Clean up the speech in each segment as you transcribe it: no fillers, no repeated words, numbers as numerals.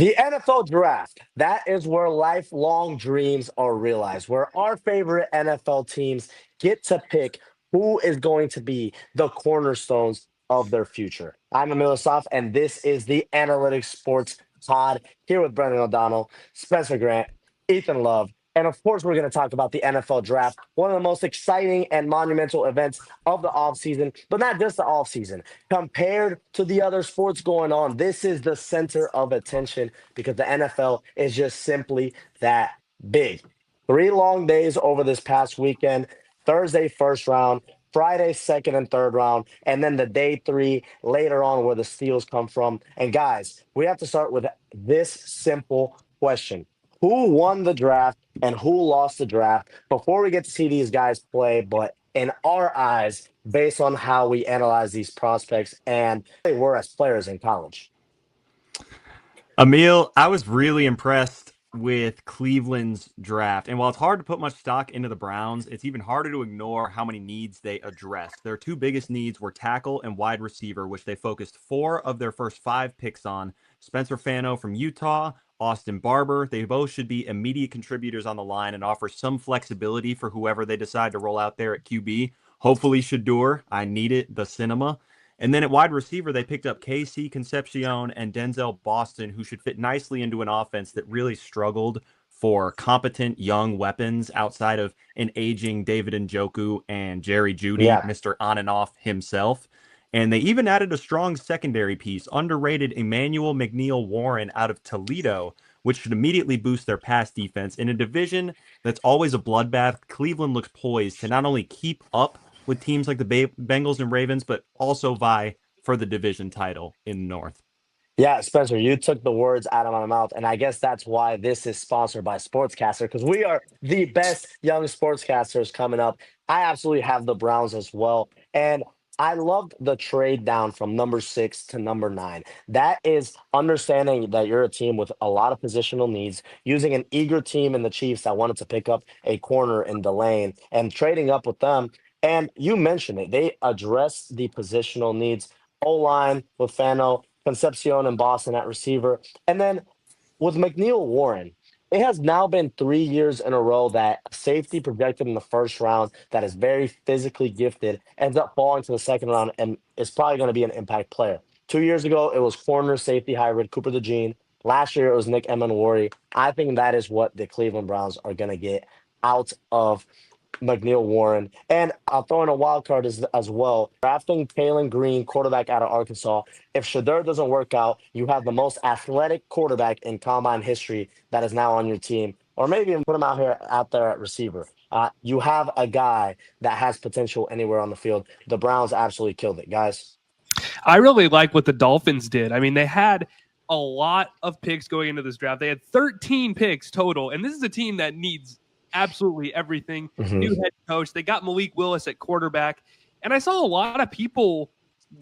The NFL draft, that is where lifelong dreams are realized, where our favorite NFL teams get to pick who is going to be the cornerstones of their future. I'm Emil Asaf, and this is the Analytixx Sports Pod here with Brendan O'Donnell, Spencer Grant, Ethan Love. And of course, we're going to talk about the NFL draft, one of the most exciting and monumental events of the offseason, but not just the offseason. Compared to the other sports going on, this is the center of attention because the NFL is just simply that big. 3 long days over this past weekend. Thursday, first round. Friday, second and third round. And then the day three later on where the steals come from. And guys, we have to start with this simple question. Who won the draft and who lost the draft before we get to see these guys play? But in our eyes, based on how we analyze these prospects and they were as players in college. Emil, I was really impressed with Cleveland's draft. And while it's hard to put much stock into the Browns, it's even harder to ignore how many needs they addressed. Their two biggest needs were tackle and wide receiver, which they focused 4 of their first 5 picks on. Spencer Fano from Utah, Austin Barber. They both should be immediate contributors on the line and offer some flexibility for whoever they decide to roll out there at QB. Hopefully, Shador. I need it, the cinema. And then at wide receiver, they picked up KC Concepcion and Denzel Boston, who should fit nicely into an offense that really struggled for competent young weapons outside of an aging David Njoku and Jerry Jeudy, Yeah. Mr. On and Off himself. And they even added a strong secondary piece, underrated Emmanuel McNeil Warren out of Toledo, which should immediately boost their pass defense. In a division that's always a bloodbath, Cleveland looks poised to not only keep up with teams like the Bengals and Ravens, but also vie for the division title in the North. Yeah, Spencer, you took the words out of my mouth. And I guess that's why this is sponsored by Sportscaster because we are the best young sportscasters coming up. I absolutely have the Browns as well. And I loved the trade down from number 6 to number 9. That is understanding that you're a team with a lot of positional needs, using an eager team in the Chiefs that wanted to pick up a corner in the lane and trading up with them. And you mentioned it. They address the positional needs. O-line with Fano, Concepcion and Boston at receiver. And then with McNeil Warren, it has now been 3 years in a row that a safety projected in the first round that is very physically gifted ends up falling to the second round and is probably going to be an impact player. 2 years ago, it was corner safety hybrid Cooper DeJean. Last year, it was Nick Emenwari. I think that is what the Cleveland Browns are going to get out of McNeil Warren. And I'll throw in a wild card as well. Drafting Kalen Green, quarterback out of Arkansas. If Shador doesn't work out, you have the most athletic quarterback in combine history that is now on your team. Or maybe even put him out there at receiver. You have a guy that has potential anywhere on the field. The Browns absolutely killed it, guys. I really like what the Dolphins did. I mean, they had a lot of picks going into this draft. They had 13 picks total, and this is a team that needs absolutely everything. New head coach. They got Malik Willis at quarterback. And I saw a lot of people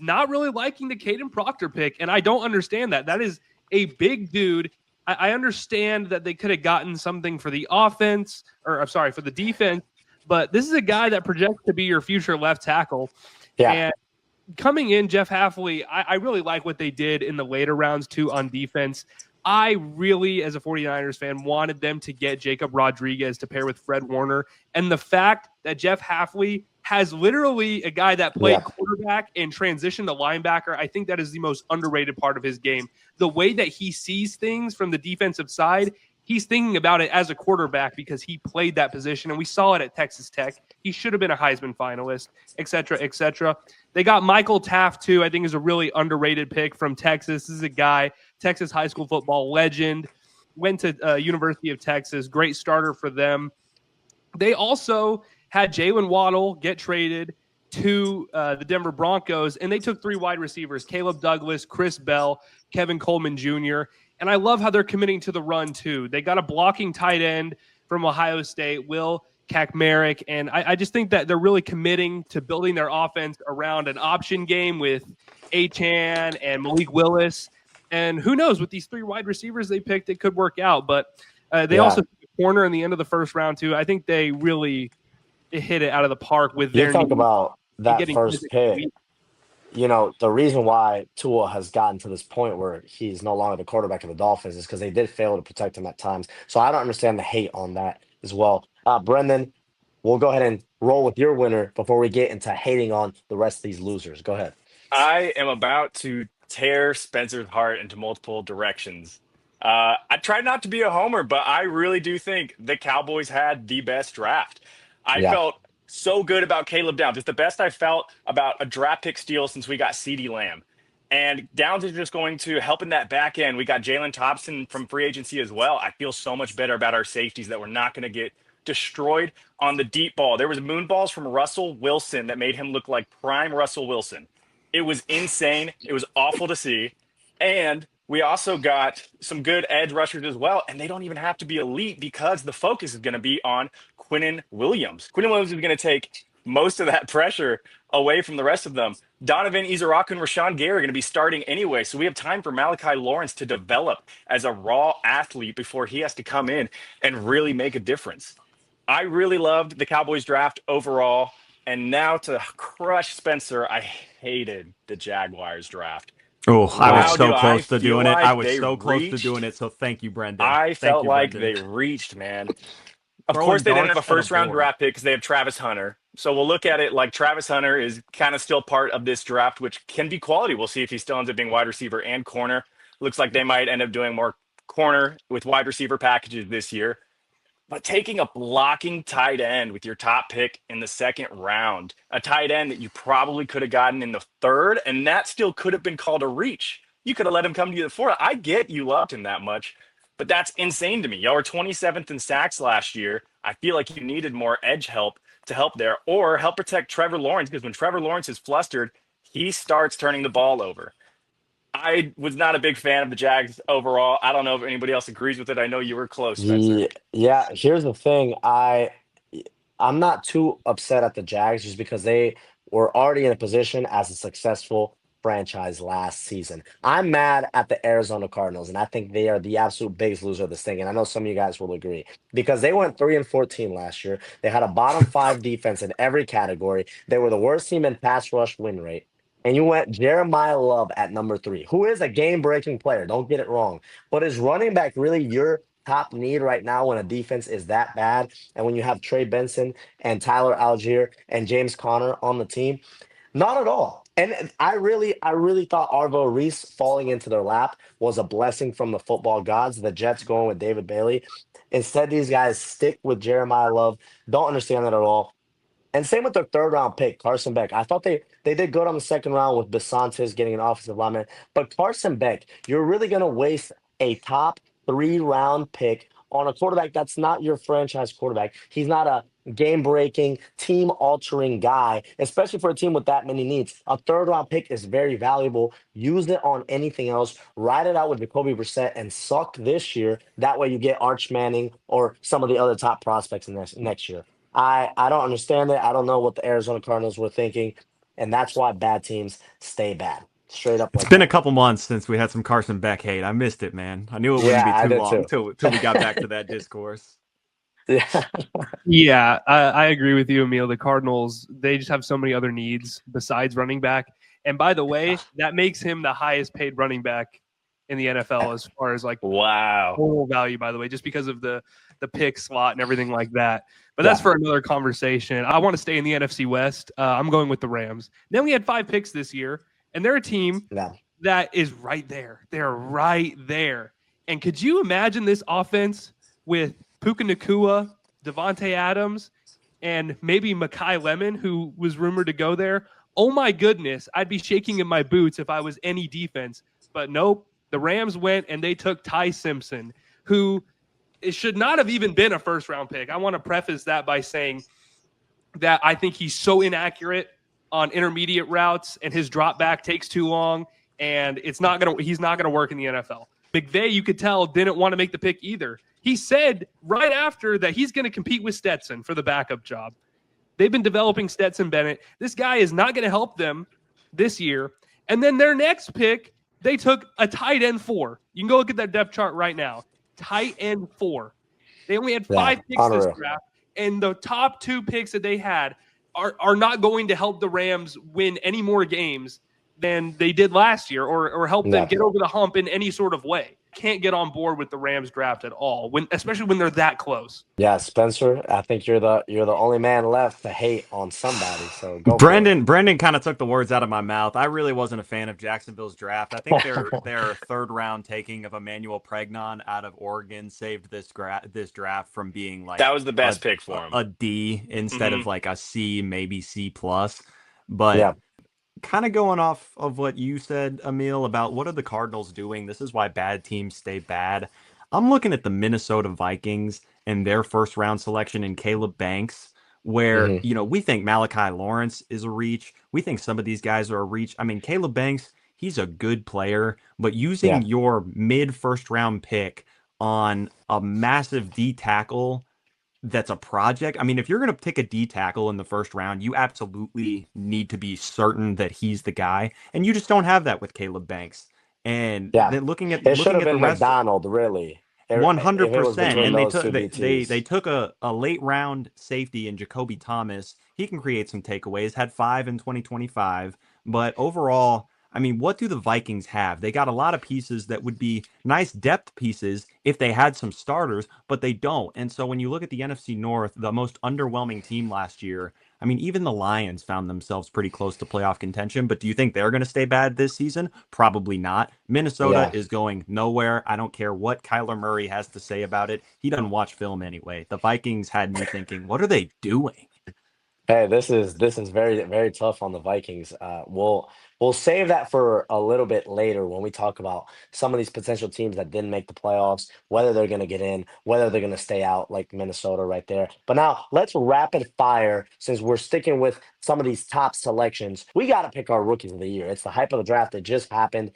not really liking the Caden Proctor pick, and I don't understand that. That is a big dude. I understand that they could have gotten something for the offense, or I'm sorry, for the defense, but this is a guy that projects to be your future left tackle. Yeah. And coming in, Jeff Hafley, I really like what they did in the later rounds, too, on defense. I really, as a 49ers fan, wanted them to get Jacob Rodriguez to pair with Fred Warner. And the fact that Jeff Hafley has literally a guy that played quarterback and transitioned to linebacker, I think that is the most underrated part of his game. The way that he sees things from the defensive side, he's thinking about it as a quarterback because he played that position, and we saw it at Texas Tech. He should have been a Heisman finalist, et cetera, et cetera. They got Michael Taft, too, I think is a really underrated pick from Texas. This is a guy, Texas high school football legend, went to University of Texas, great starter for them. They also had Jalen Waddle get traded to the Denver Broncos, and they took 3 wide receivers, Caleb Douglas, Chris Bell, Kevin Coleman Jr., and I love how they're committing to the run, too. They got a blocking tight end from Ohio State, Will Kakmarek, and I just think that they're really committing to building their offense around an option game with Achane and Malik Willis. And who knows, with these 3 wide receivers they picked, it could work out. But they also took a corner in the end of the first round, too. I think they really hit it out of the park with their You talk about that first pick. the reason why Tua has gotten to this point where he's no longer the quarterback of the Dolphins is because they did fail to protect him at times. So I don't understand the hate on that as well. Brendan, we'll go ahead and roll with your winner before we get into hating on the rest of these losers. Go ahead. I am about to tear Spencer's heart into multiple directions. I try not to be a homer, but I really do think the Cowboys had the best draft. I Yeah. felt so good about Caleb Downs. It's the best I felt about a draft pick steal since we got CeeDee Lamb. And Downs is just going to help in that back end. We got Jalen Thompson from free agency as well. I feel so much better about our safeties that we're not going to get destroyed on the deep ball. There was moon balls from Russell Wilson that made him look like prime Russell Wilson. It was insane. It was awful to see. And we also got some good edge rushers as well. And they don't even have to be elite because the focus is going to be on Quinnen Williams. Quinnen Williams is going to take most of that pressure away from the rest of them. Donovan Izaraku and Rashawn Gary are going to be starting anyway. So we have time for Malachi Lawrence to develop as a raw athlete before he has to come in and really make a difference. I really loved the Cowboys draft overall. And now to crush Spencer, I hated the Jaguars draft. Oh, I was Wow, so do I close to feel doing it. like I was they so close to reached? doing it. So thank you, Brendan. I Thank felt you, like Brendan. they reached, man. Of Throwing course, they didn't have a darts at a first round board. draft pick because they have Travis Hunter. So we'll look at it like Travis Hunter is kind of still part of this draft, which can be quality. We'll see if he still ends up being wide receiver and corner. Looks like they might end up doing more corner with wide receiver packages this year. But taking a blocking tight end with your top pick in the second round, a tight end that you probably could have gotten in the third, and that still could have been called a reach. You could have let him come to you the fourth. I get you loved him that much, but that's insane to me. Y'all were 27th in sacks last year. I feel like you needed more edge help to help there or help protect Trevor Lawrence because when Trevor Lawrence is flustered, he starts turning the ball over. I was not a big fan of the Jags overall. I don't know if anybody else agrees with it. I know you were close, Spencer. Yeah, here's the thing. I'm not too upset at the Jags just because they were already in a position as a successful franchise last season. I'm mad at the Arizona Cardinals, and I think they are the absolute biggest loser of this thing. And I know some of you guys will agree because they went 3-14 last year. They had a bottom five defense in every category. They were the worst team in pass rush win rate. And you went Jeremiah Love at number 3, who is a game-breaking player. Don't get it wrong. But is running back really your top need right now when a defense is that bad? And when you have Trey Benson and Tyler Algier and James Conner on the team? Not at all. And I really thought Arvo Reese falling into their lap was a blessing from the football gods. The Jets going with David Bailey. Instead, these guys stick with Jeremiah Love. Don't understand that at all. And same with their third round pick, Carson Beck. I thought they did good on the second round with Besantes getting an offensive lineman. But Carson Beck, you're really going to waste a top 3 round pick on a quarterback that's not your franchise quarterback. He's not a game breaking, team altering guy, especially for a team with that many needs. A third round pick is very valuable. Use it on anything else. Ride it out with Jacoby Brissett and suck this year. That way you get Arch Manning or some of the other top prospects in next year. I don't understand it. I don't know what the Arizona Cardinals were thinking, and that's why bad teams stay bad. Straight up It's like been a that. couple months since we had some Carson Beck hate. I missed it, man. I knew it wouldn't Yeah, be I too did long too. till we got back to that discourse. Yeah. Yeah, I agree with you, Emil. The Cardinals, they just have so many other needs besides running back. And by the way, that makes him the highest paid running back in the NFL as far as like Wow. total value, by the way, just because of the pick slot and everything like that. But that's Yeah. for another conversation. I want to stay in the NFC West. I'm going with the Rams. They only had 5 picks this year, and they're a team Yeah. that is right there. They're right there. And could you imagine this offense with Puka Nacua, Devontae Adams, and maybe Mekhi Lemon, who was rumored to go there? Oh my goodness, I'd be shaking in my boots if I was any defense. But nope, the Rams went and they took Ty Simpson, who it should not have even been a first-round pick. I want to preface that by saying that I think he's so inaccurate on intermediate routes, and his drop back takes too long, and he's not gonna work in the NFL. McVay, you could tell, didn't want to make the pick either. He said right after that he's going to compete with Stetson for the backup job. They've been developing Stetson Bennett. This guy is not going to help them this year. And then their next pick, they took a tight end 4. You can go look at that depth chart right now. Tight end 4. They only had 5 picks this draft, and the top 2 picks that they had are not going to help the Rams win any more games than they did last year, or help them Yeah. get over the hump in any sort of way. Can't get on board with the Rams draft at all, especially when they're that close. Yeah, Spencer, I think you're the only man left to hate on somebody, so go for it. Brendan kind of took the words out of my mouth. I really wasn't a fan of Jacksonville's draft. I think their third round taking of Emmanuel Pregnon out of Oregon saved this draft from being like That was the best pick for him. A D instead of Mm-hmm. like a C, maybe C plus. But Yeah. kind of going off of what you said, Emil, about what are the Cardinals doing? This is why bad teams stay bad. I'm looking at the Minnesota Vikings and their first round selection in Caleb Banks, where, Mhm. we think Malachi Lawrence is a reach. We think some of these guys are a reach. I mean, Caleb Banks, he's a good player, but using Yeah. your mid first round pick on a massive D tackle that's a project. I mean, if you're going to pick a D tackle in the first round, you absolutely need to be certain that he's the guy, and you just don't have that with Caleb Banks. And Yeah. then looking It should have at the been rest, McDonald, really. If it was 100%. between And they those took two they DTs. took a late round safety in Jacoby Thomas. He can create some takeaways. Had 5 in 2025, but overall, I mean, what do the Vikings have? They got a lot of pieces that would be nice depth pieces if they had some starters, but they don't. And so when you look at the NFC North, the most underwhelming team last year, I mean, even the Lions found themselves pretty close to playoff contention, but do you think they're going to stay bad this season? Probably not. Minnesota Yeah. is going nowhere. I don't care what Kyler Murray has to say about it. He doesn't watch film anyway. The Vikings had me thinking, what are they doing? Hey, this is very very tough on the Vikings. We'll save that for a little bit later when we talk about some of these potential teams that didn't make the playoffs, whether they're going to get in, whether they're going to stay out, like Minnesota right there. But now let's rapid fire since we're sticking with some of these top selections. We got to pick our rookies of the year. It's the hype of the draft that just happened.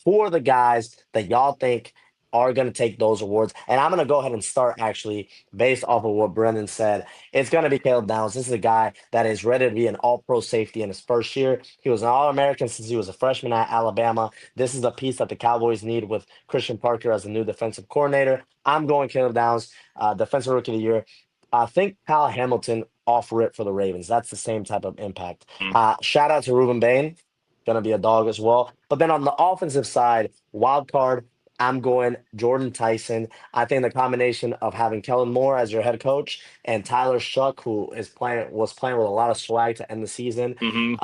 Who are the guys that y'all think are going to take those awards? And I'm going to go ahead and start actually based off of what Brendan said. It's going to be Caleb Downs. This is a guy that is ready to be an all-pro safety in his first year. He was an All-American since he was a freshman at Alabama. This is the piece that the Cowboys need with Christian Parker as the new defensive coordinator. I'm going Caleb Downs, defensive rookie of the year. I think Kyle Hamilton off rip for the Ravens. That's the same type of impact. Shout out to Ruben Bain. Going to be a dog as well. But then on the offensive side, wild card, I'm going Jordan Tyson. I think the combination of having Kellen Moore as your head coach and Tyler Shuck, who was playing with a lot of swag to end the season, Mm-hmm.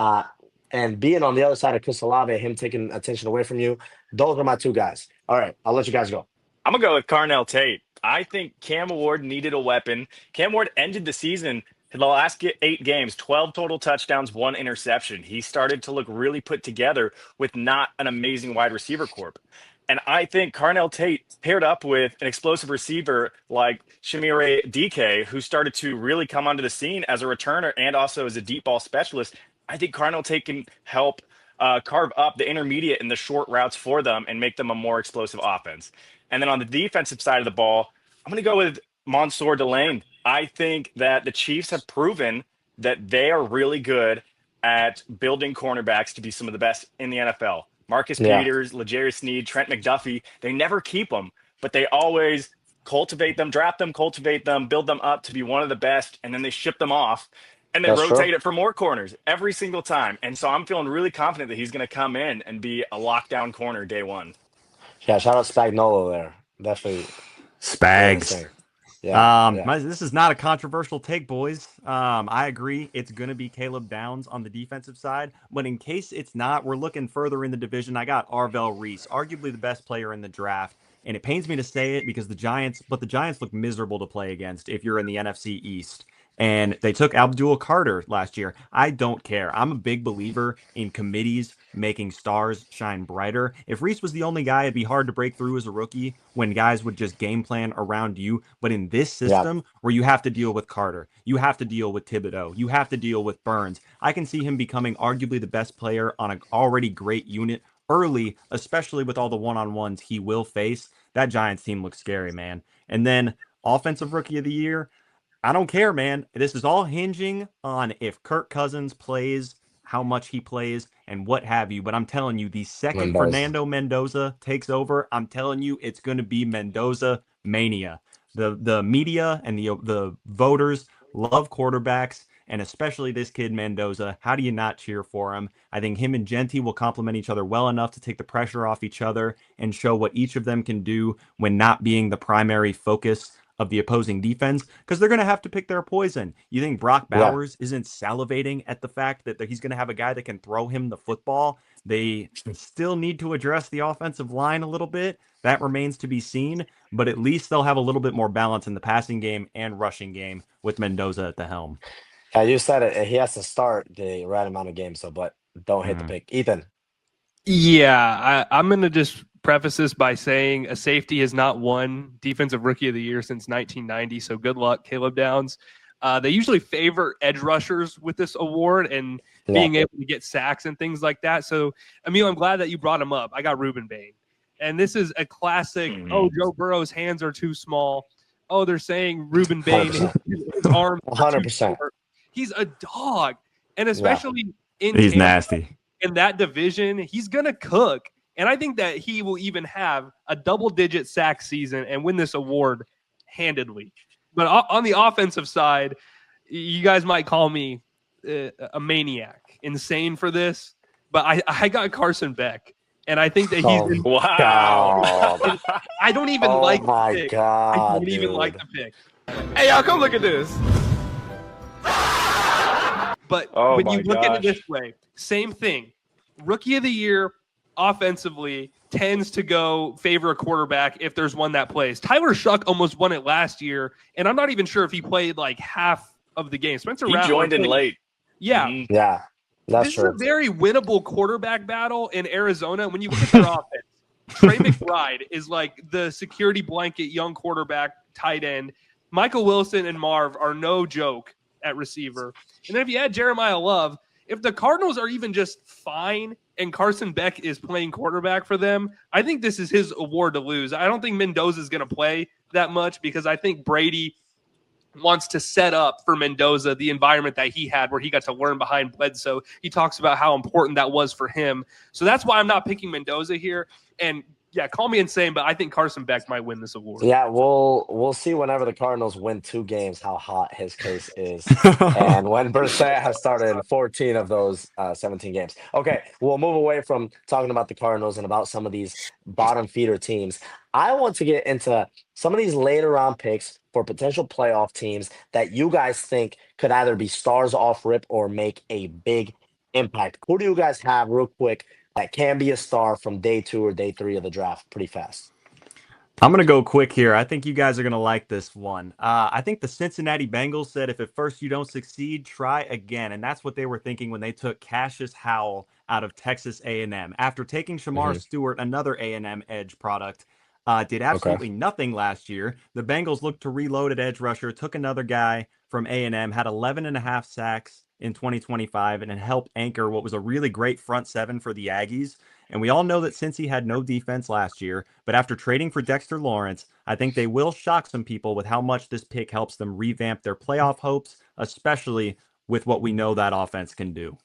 and being on the other side of Chris Olave, him taking attention away from you, those are my two guys. All right, I'll let you guys go. I'm going to go with Carnell Tate. I think Cam Ward needed a weapon. Cam Ward ended the season, the last 8 games, 12 total touchdowns, 1 interception. He started to look really put together with not an amazing wide receiver corp. And I think Carnell Tate paired up with an explosive receiver like Shamire DK, who started to really come onto the scene as a returner and also as a deep ball specialist. I think Carnell Tate can help carve up the intermediate and the short routes for them and make them a more explosive offense. And then on the defensive side of the ball, I'm going to go with Mansour Delane. I think that the Chiefs have proven that they are really good at building cornerbacks to be some of the best in the NFL. Marcus Yeah, Peters, L'Jarius Sneed, Trent McDuffie, they never keep them, but they always cultivate them, draft them, cultivate them, build them up to be one of the best, and then they ship them off and they that's true. rotate it for more corners every single time. And so I'm feeling really confident that he's going to come in and be a lockdown corner day one. Yeah, shout out Spagnuolo there. Definitely doing his Spags. thing. Yeah. This is not a controversial take, boys. I agree. It's going to be Caleb Downs on the defensive side. But in case it's not, we're looking further in the division. I got Arvell Reese, arguably the best player in the draft. And it pains me to say it because the Giants look miserable to play against if you're in the NFC East. And they took Abdul Carter last year. I don't care. I'm a big believer in committees making stars shine brighter. If Reese was the only guy, it'd be hard to break through as a rookie when guys would just game plan around you. But in this Yeah. system where you have to deal with Carter, you have to deal with Thibodeau, you have to deal with Burns, I can see him becoming arguably the best player on an already great unit early, especially with all the one-on-ones he will face. That Giants team looks scary, man. And then offensive rookie of the year, I don't care, man. This is all hinging on if Kirk Cousins plays, how much he plays, and what have you. But I'm telling you, the second Mendoza. Fernando Mendoza takes over, I'm telling you, it's going to be Mendoza mania. The media and the voters love quarterbacks, and especially this kid Mendoza. How do you not cheer for him? I think him and Genty will complement each other well enough to take the pressure off each other and show what each of them can do when not being the primary focus of the opposing defense, because they're going to have to pick their poison. You think Brock Yeah. Bowers isn't salivating at the fact that he's going to have a guy that can throw him the football? They still need to address the offensive line a little bit. That remains to be seen, but at least they'll have a little bit more balance in the passing game and rushing game with Mendoza at the helm. Yeah, you said it. He has to start the right amount of games, so but don't hit the pick. Ethan. Yeah, I'm going to just preface this by saying a safety has not won Defensive Rookie of the Year since 1990, so good luck, Caleb Downs. They usually favor edge rushers with this award and being able to get sacks and things like that. So, Emil, I'm glad that you brought him up. I got Ruben Bain. And this is a classic, Joe Burrow's hands are too small. Oh, they're saying Ruben Bain, his arms are too 100%. short. He's a dog. And especially in He's Tampa, nasty. in that division, he's going to cook. And I think that he will even have a double-digit sack season and win this award handedly. But on the offensive side, you guys might call me a maniac, insane for this. But I got Carson Beck. And I think that he's wow. I don't even like the pick. God, I don't even like the pick. Hey, y'all, come look at this. But when you look at it this way, same thing. Rookie of the Year offensively tends to go favor a quarterback if there's one that plays. Tyler Shuck almost won it last year, and I'm not even sure if he played like half of the game. Spencer Rattler joined in late. Yeah. Mm-hmm. Yeah. That's this true. is a very winnable quarterback battle in Arizona. When you look at their offense, Trey McBride is like the security blanket young quarterback tight end. Michael Wilson and Marv are no joke at receiver. And then if you add Jeremiah Love, if the Cardinals are even just fine and Carson Beck is playing quarterback for them, I think this is his award to lose. I don't think Mendoza is going to play that much because I think Brady wants to set up for Mendoza the environment that he had where he got to learn behind Bledsoe. He talks about how important that was for him. So that's why I'm not picking Mendoza here. And yeah, call me insane, but I think Carson Beck might win this award. Yeah, we'll see whenever the Cardinals win 2 games how hot his case is. And when Brissett has started in 14 of those 17 games. Okay, we'll move away from talking about the Cardinals and about some of these bottom feeder teams. I want to get into some of these later round picks for potential playoff teams that you guys think could either be stars off rip or make a big impact. Who do you guys have real quick that can be a star from day 2 or day 3 of the draft pretty fast? I'm going to go quick here. I think you guys are going to like this one. I think the Cincinnati Bengals said if at first you don't succeed, try again. And that's what they were thinking when they took Cassius Howell out of Texas A&M. After taking Shamar Stewart, another A&M edge product, did absolutely nothing last year. The Bengals looked to reload at edge rusher, took another guy from A&M, had 11.5 sacks in 2025, and it helped anchor what was a really great front seven for the Aggies. And we all know that Cincy had no defense last year, but after trading for Dexter Lawrence, I think they will shock some people with how much this pick helps them revamp their playoff hopes, especially with what we know that offense can do.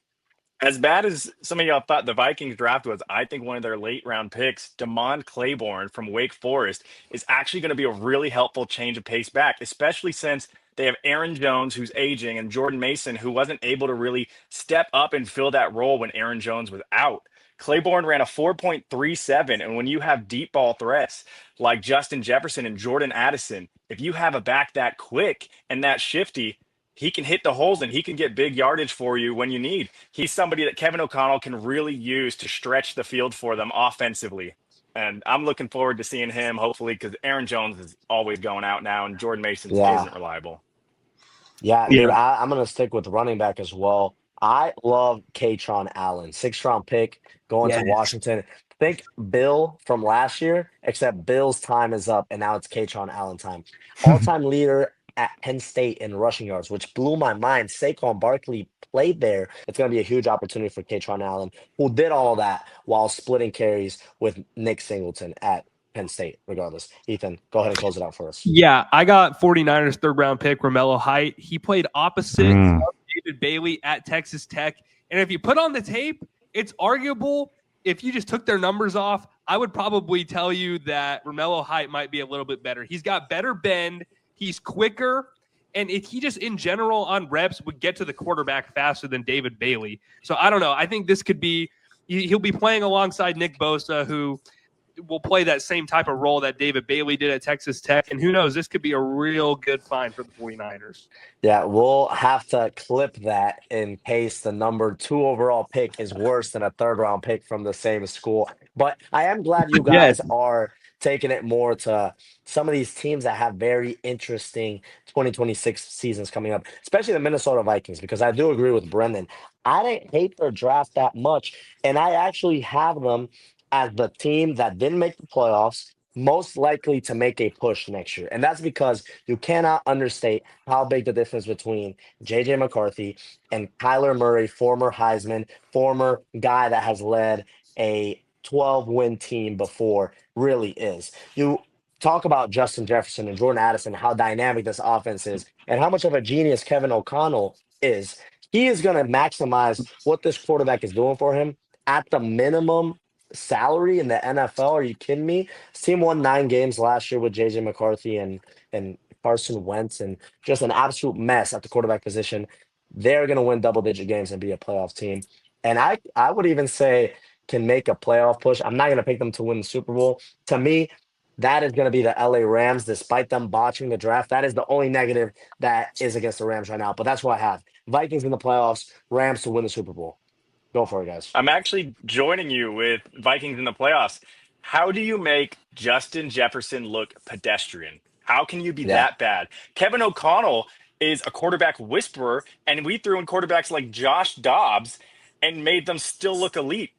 As bad as some of y'all thought the Vikings draft was, I think one of their late round picks, Damon Claiborne from Wake Forest, is actually going to be a really helpful change of pace back, especially since they have Aaron Jones, who's aging, and Jordan Mason, who wasn't able to really step up and fill that role when Aaron Jones was out. Claiborne ran a 4.37, and when you have deep ball threats like Justin Jefferson and Jordan Addison, if you have a back that quick and that shifty, he can hit the holes and he can get big yardage for you when you need. He's somebody that Kevin O'Connell can really use to stretch the field for them offensively. And I'm looking forward to seeing him, hopefully, because Aaron Jones is always going out now and Jordan Mason isn't reliable. Yeah, dude, I'm going to stick with running back as well. I love Kaytron Allen, 6th-round pick going to Washington. Think Bill from last year, except Bill's time is up, and now it's Kaytron Allen time. All-time leader at Penn State in rushing yards, which blew my mind. Saquon Barkley played there. It's going to be a huge opportunity for Kaytron Allen, who did all of that while splitting carries with Nick Singleton at Penn State, regardless. Ethan, go ahead and close it out for us. Yeah, I got 49ers 3rd-round pick, Romello Height. He played opposite of David Bailey at Texas Tech. And if you put on the tape, it's arguable. If you just took their numbers off, I would probably tell you that Romello Height might be a little bit better. He's got better bend. He's quicker. And if he just in general on reps would get to the quarterback faster than David Bailey. So I don't know. I think this could be, he'll be playing alongside Nick Bosa, who will play that same type of role that David Bailey did at Texas Tech. And who knows, this could be a real good find for the 49ers. Yeah, we'll have to clip that in case the number 2 overall pick is worse than a third-round pick from the same school. But I am glad you Yes. guys are taking it more to some of these teams that have very interesting 2026 seasons coming up, especially the Minnesota Vikings, because I do agree with Brendan. I didn't hate their draft that much, and I actually have them as the team that didn't make the playoffs, most likely to make a push next year. And that's because you cannot understate how big the difference between JJ McCarthy and Kyler Murray, former Heisman, former guy that has led a 12-win team before, really is. You talk about Justin Jefferson and Jordan Addison, how dynamic this offense is, and how much of a genius Kevin O'Connell is. He is going to maximize what this quarterback is doing for him at the minimum salary in the NFL. Are you kidding me? This team won 9 games last year with JJ McCarthy and Carson Wentz, and just an absolute mess at the quarterback position. They're going to win double-digit games and be a playoff team. And I would even say can make a playoff push. I'm not going to pick them to win the Super Bowl. To me, that is going to be the LA Rams, despite them botching the draft. That is the only negative that is against the Rams right now. But that's what I have. Vikings in the playoffs, Rams to win the Super Bowl. Go for it, guys. I'm actually joining you with Vikings in the playoffs. How do you make Justin Jefferson look pedestrian? How can you be Yeah. that bad? Kevin O'Connell is a quarterback whisperer, and we threw in quarterbacks like Josh Dobbs and made them still look elite.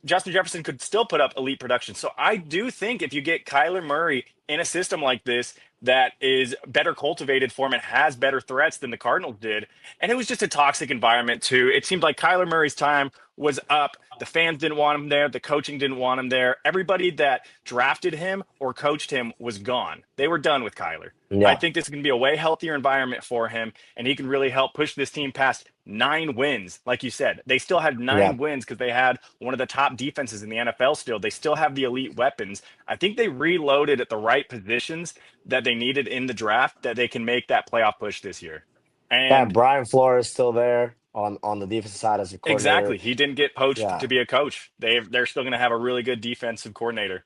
Justin Jefferson could still put up elite production. So I do think if you get Kyler Murray in a system like this that is better cultivated for him and has better threats than the Cardinals did, and it was just a toxic environment too. It seemed like Kyler Murray's time was up. The fans didn't want him there. The coaching didn't want him there. Everybody that drafted him or coached him was gone. They were done with Kyler. Yeah. I think this is going to be a way healthier environment for him, and he can really help push this team past 9 wins. Like you said, they still had 9 wins because they had one of the top defenses in the NFL still. They still have the elite weapons. I think they reloaded at the right positions that they needed in the draft that they can make that playoff push this year. And Brian Flores still there on the defensive side as a coordinator. exactly. He didn't get poached Yeah. to be a coach. They're still going to have a really good defensive coordinator.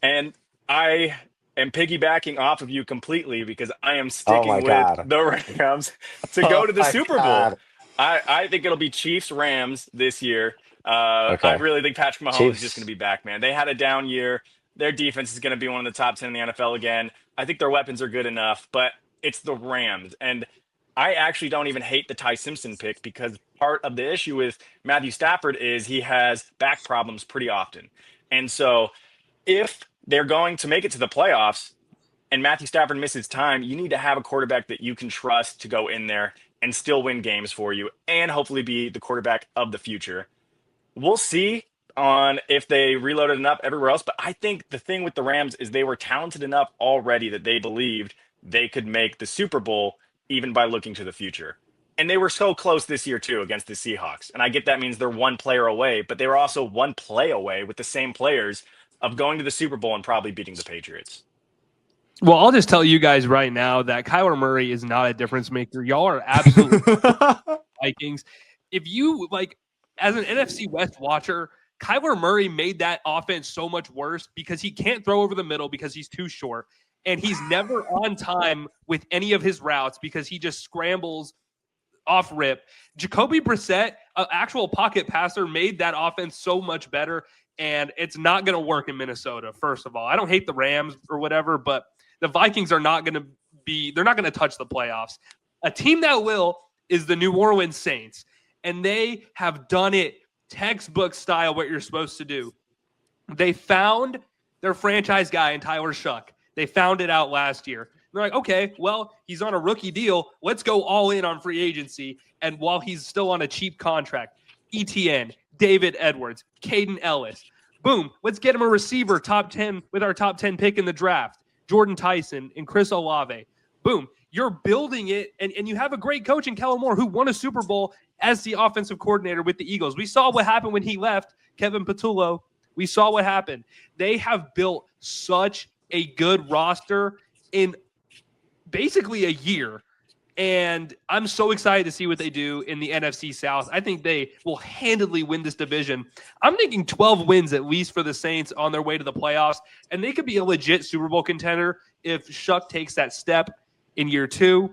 And I am piggybacking off of you completely because I am sticking my with God. the Rams to go to the my Super Bowl. God. I think it'll be Chiefs Rams this year. I really think Patrick Mahomes is just going to be back, man. They had a down year. Their defense is going to be one of the top 10 in the NFL again. I think their weapons are good enough, but it's the Rams. And I actually don't even hate the Ty Simpson pick because part of the issue with Matthew Stafford is he has back problems pretty often. And so if they're going to make it to the playoffs and Matthew Stafford misses time, you need to have a quarterback that you can trust to go in there and still win games for you and hopefully be the quarterback of the future. We'll see on if they reloaded enough everywhere else, but I think the thing with the Rams is they were talented enough already that they believed they could make the Super Bowl even by looking to the future. And they were so close this year too against the Seahawks. And I get that means they're one player away, but they were also one play away with the same players of going to the Super Bowl and probably beating the Patriots. Well, I'll just tell you guys right now that Kyler Murray is not a difference maker. Y'all are absolutely Vikings. If you as an NFC West watcher, Kyler Murray made that offense so much worse because he can't throw over the middle because he's too short. And he's never on time with any of his routes because he just scrambles off rip. Jacoby Brissett, an actual pocket passer, made that offense so much better. And it's not going to work in Minnesota, first of all. I don't hate the Rams or whatever, but the Vikings are not going to they're not going to touch the playoffs. A team that will is the New Orleans Saints. And they have done it textbook style, what you're supposed to do. They found their franchise guy in Tyler Shuck. They found it out last year. They're like, okay, well, he's on a rookie deal. Let's go all in on free agency. And while he's still on a cheap contract, ETN, David Edwards, Caden Ellis, boom, let's get him a receiver top 10 with our top 10 pick in the draft, Jordan Tyson and Chris Olave. Boom, you're building it, and you have a great coach in Kellen Moore who won a Super Bowl as the offensive coordinator with the Eagles. We saw what happened when he left, Kevin Patullo. We saw what happened. They have built such a good roster in basically a year. And I'm so excited to see what they do in the NFC South. I think they will handily win this division. I'm thinking 12 wins at least for the Saints on their way to the playoffs, and they could be a legit Super Bowl contender if Shuck takes that step in year 2.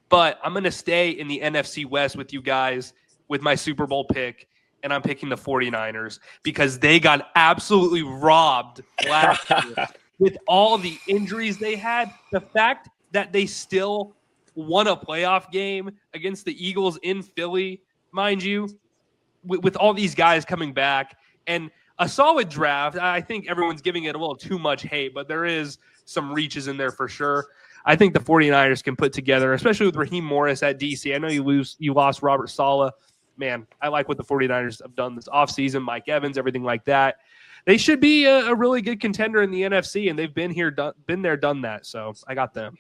But I'm going to stay in the NFC West with you guys with my Super Bowl pick, and I'm picking the 49ers because they got absolutely robbed last year with all the injuries they had. The fact that they still won a playoff game against the Eagles in Philly, mind you, with all these guys coming back and a solid draft. I think everyone's giving it a little too much hate, but there is some reaches in there for sure. I think the 49ers can put together, especially with Raheem Morris at DC. I know you lost Robert Saleh. Man, I like what the 49ers have done this offseason, Mike Evans, everything like that. They should be a really good contender in the NFC, and they've been there, done that. So I got them.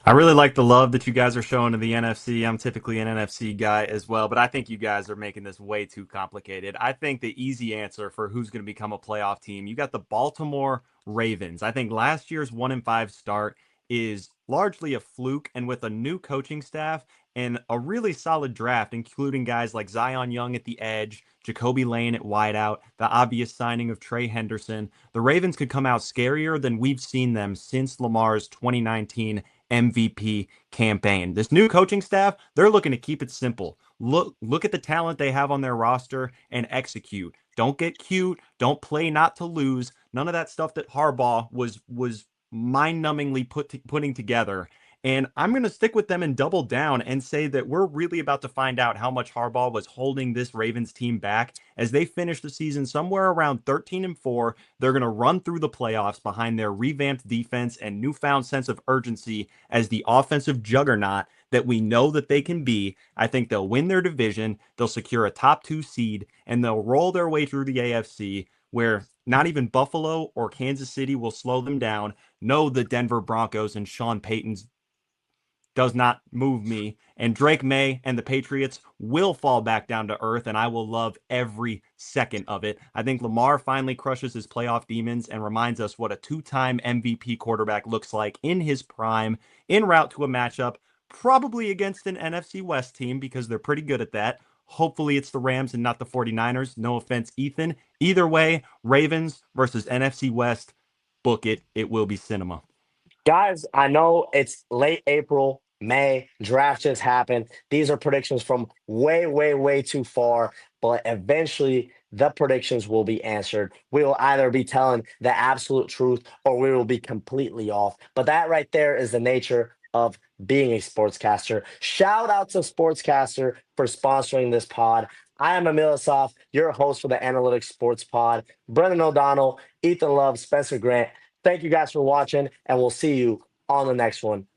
I really like the love that you guys are showing to the NFC. I'm typically an NFC guy as well, but I think you guys are making this way too complicated. I think the easy answer for who's going to become a playoff team, you got the Baltimore Ravens. I think last year's 1-5 start is largely a fluke, and with a new coaching staff and a really solid draft, including guys like Zion Young at the edge, Jacoby Lane at wideout, the obvious signing of Trey Henderson, the Ravens could come out scarier than we've seen them since Lamar's 2019 MVP campaign. This new coaching staff, they're looking to keep it simple. Look at the talent they have on their roster and execute. Don't get cute. Don't play not to lose. None of that stuff that Harbaugh was mind-numbingly putting together. And I'm going to stick with them and double down and say that we're really about to find out how much Harbaugh was holding this Ravens team back as they finish the season somewhere around 13-4. They're going to run through the playoffs behind their revamped defense and newfound sense of urgency as the offensive juggernaut that we know that they can be. I think they'll win their division, they'll secure a top 2 seed, and they'll roll their way through the AFC where not even Buffalo or Kansas City will slow them down. No, the Denver Broncos and Sean Payton's does not move me. And Drake May and the Patriots will fall back down to earth, and I will love every second of it. I think Lamar finally crushes his playoff demons and reminds us what a 2-time MVP quarterback looks like in his prime, en route to a matchup, probably against an NFC West team because they're pretty good at that. Hopefully it's the Rams and not the 49ers. No offense, Ethan. Either way, Ravens versus NFC West. Book it. It will be cinema. Guys, I know it's late April, May, draft just happened. These are predictions from way, way, way too far, but eventually the predictions will be answered. We will either be telling the absolute truth or we will be completely off. But that right there is the nature of being a sportscaster. Shout out to Sportscaster for sponsoring this pod. I am Emil Asaf, your host for the Analytixx Sports Pod. Brendan O'Donnell, Ethan Love, Spencer Grant. Thank you guys for watching, and we'll see you on the next one.